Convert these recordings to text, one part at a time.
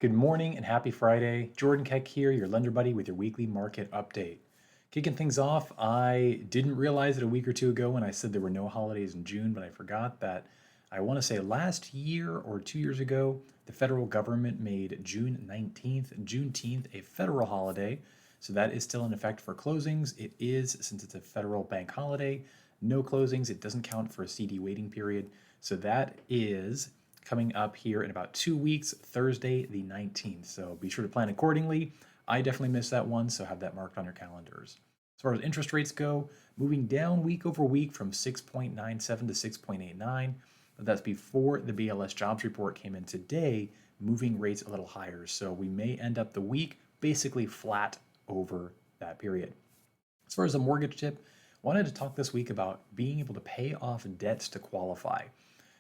Good morning and happy Friday. Jordan Keck here, your lender buddy with your weekly market update. Kicking things off, I didn't realize it a week or two ago when I said there were no holidays in June, but I forgot that I want to say last year or 2 years ago, the federal government made June 19th, Juneteenth, a federal holiday. So that is still in effect for closings. It is, since it's a federal bank holiday, no closings. It doesn't count for a CD waiting period. So that is coming up here in about 2 weeks, Thursday the 19th. So be sure to plan accordingly. I definitely missed that one, so have that marked on your calendars. As far as interest rates go, moving down week over week from 6.97 to 6.89. But that's before the BLS jobs report came in today, moving rates a little higher. So we may end up the week basically flat over that period. As far as the mortgage tip, wanted to talk this week about being able to pay off debts to qualify.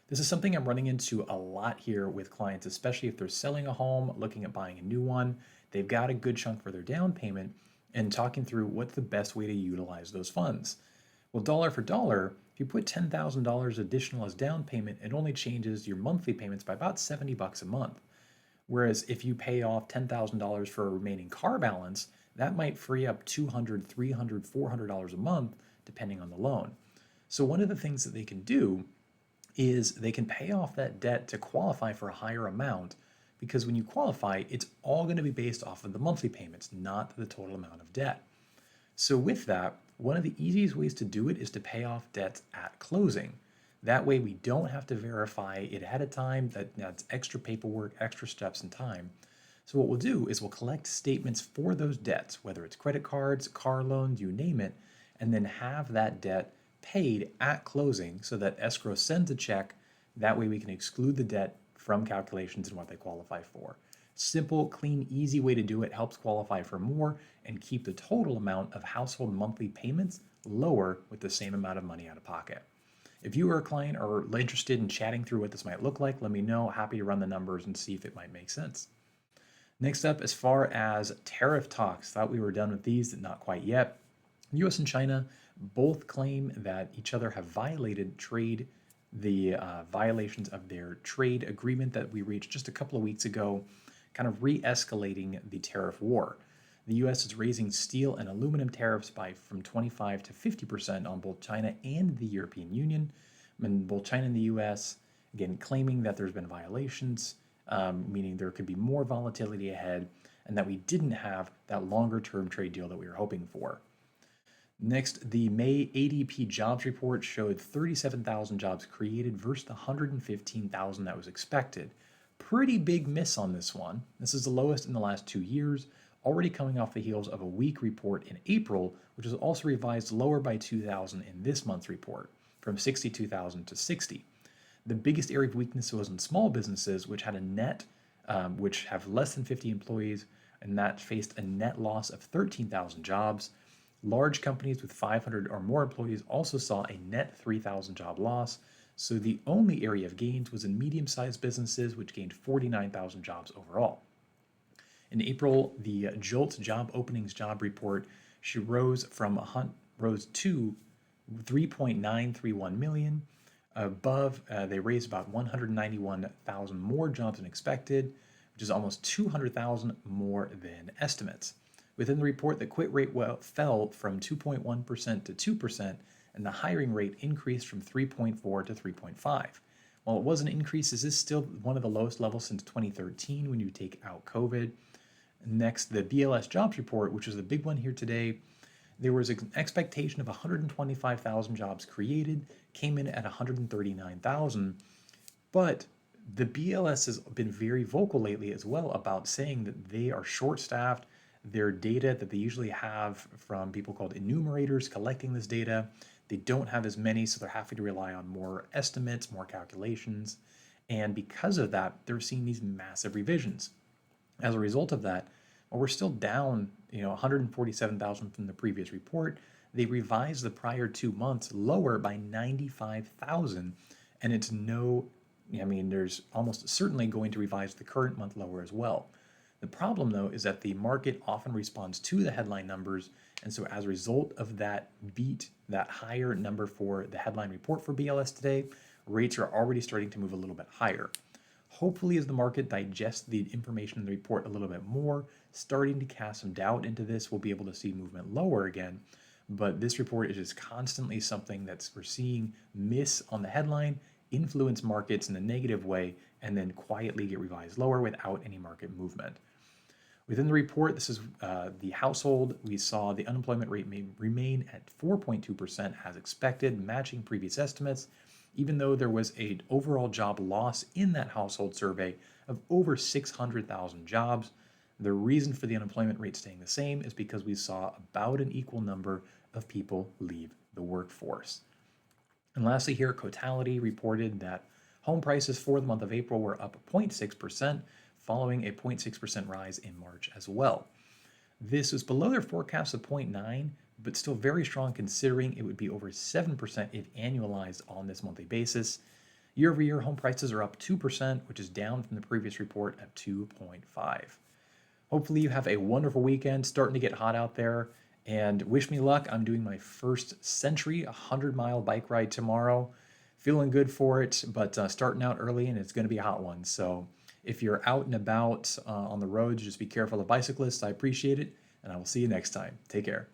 This is something I'm running into a lot here with clients, especially if they're selling a home, looking at buying a new one. They've got a good chunk for their down payment and talking through what's the best way to utilize those funds. Well, dollar for dollar, if you put $10,000 additional as down payment, it only changes your monthly payments by about $70 a month. Whereas if you pay off $10,000 for a remaining car balance, that might free up $200, $300, $400 a month, depending on the loan. So one of the things that they can do is they can pay off that debt to qualify for a higher amount, because when you qualify, it's all going to be based off of the monthly payments, not the total amount of debt. So with that, one of the easiest ways to do it is to pay off debts at closing. That way we don't have to verify it ahead of time. That's extra paperwork, extra steps and time. So what we'll do is we'll collect statements for those debts, whether it's credit cards, car loans, you name it, and then have that debt paid at closing so that escrow sends a check. That way we can exclude the debt from calculations and what they qualify for. Simple, clean, easy way to do it, helps qualify for more and keep the total amount of household monthly payments lower with the same amount of money out of pocket. If you are a client or interested in chatting through what this might look like, let me know. Happy to run the numbers and see if it might make sense. Next up, as far as tariff talks, thought we were done with these, not quite yet. The US and China both claim that each other have violated the violations of their trade agreement that we reached just a couple of weeks ago, kind of re-escalating the tariff war. The US is raising steel and aluminum tariffs from 25 to 50% on both China and the European Union. And both China and the US, again, claiming that there's been violations, meaning there could be more volatility ahead, and that we didn't have that longer term trade deal that we were hoping for. Next, the May ADP jobs report showed 37,000 jobs created versus the 115,000 that was expected. Pretty big miss on this one. This is the lowest in the last 2 years, already coming off the heels of a weak report in April, which was also revised lower by 2,000 in this month's report, from 62,000 to 60. The biggest area of weakness was in small businesses, which had a net, which have less than 50 employees, and that faced a net loss of 13,000 jobs. Large companies with 500 or more employees also saw a net 3,000 job loss. So the only area of gains was in medium-sized businesses, which gained 49,000 jobs overall. In April, the JOLTS job openings job report rose to 3.931 million. Above, they raised about 191,000 more jobs than expected, which is almost 200,000 more than estimates. Within the report, the quit rate fell from 2.1% to 2%, and the hiring rate increased from 3.4 to 3.5. While it was an increase, this is still one of the lowest levels since 2013 when you take out COVID. Next, the BLS jobs report, which is the big one here today. There was an expectation of 125,000 jobs created, came in at 139,000, but the BLS has been very vocal lately as well about saying that they are short-staffed. Their data that they usually have from people called enumerators collecting this data, they don't have as many, so they're having to rely on more estimates, more calculations. And because of that, they're seeing these massive revisions. As a result of that, while we're still down, 147,000 from the previous report, they revised the prior 2 months lower by 95,000. And there's almost certainly going to revise the current month lower as well. The problem, though, is that the market often responds to the headline numbers, and so as a result of that higher number for the headline report for BLS today, rates are already starting to move a little bit higher. Hopefully, as the market digests the information in the report a little bit more, starting to cast some doubt into this, we'll be able to see movement lower again. But this report is just constantly something that's we're seeing miss on the headline, influence markets in a negative way, and then quietly get revised lower without any market movement. Within the report, this is the household. We saw the unemployment rate may remain at 4.2% as expected, matching previous estimates, even though there was an overall job loss in that household survey of over 600,000 jobs. The reason for the unemployment rate staying the same is because we saw about an equal number of people leave the workforce. And lastly, here, Cotality reported that home prices for the month of April were up 0.6%, following a 0.6% rise in March as well. This was below their forecast of 0.9, but still very strong considering it would be over 7% if annualized on this monthly basis. Year over year, home prices are up 2%, which is down from the previous report at 2.5. Hopefully you have a wonderful weekend, starting to get hot out there, and wish me luck. I'm doing my first century 100-mile bike ride tomorrow. Feeling good for it, but starting out early, and it's going to be a hot one. So if you're out and about on the roads, just be careful of bicyclists. I appreciate it, and I will see you next time. Take care.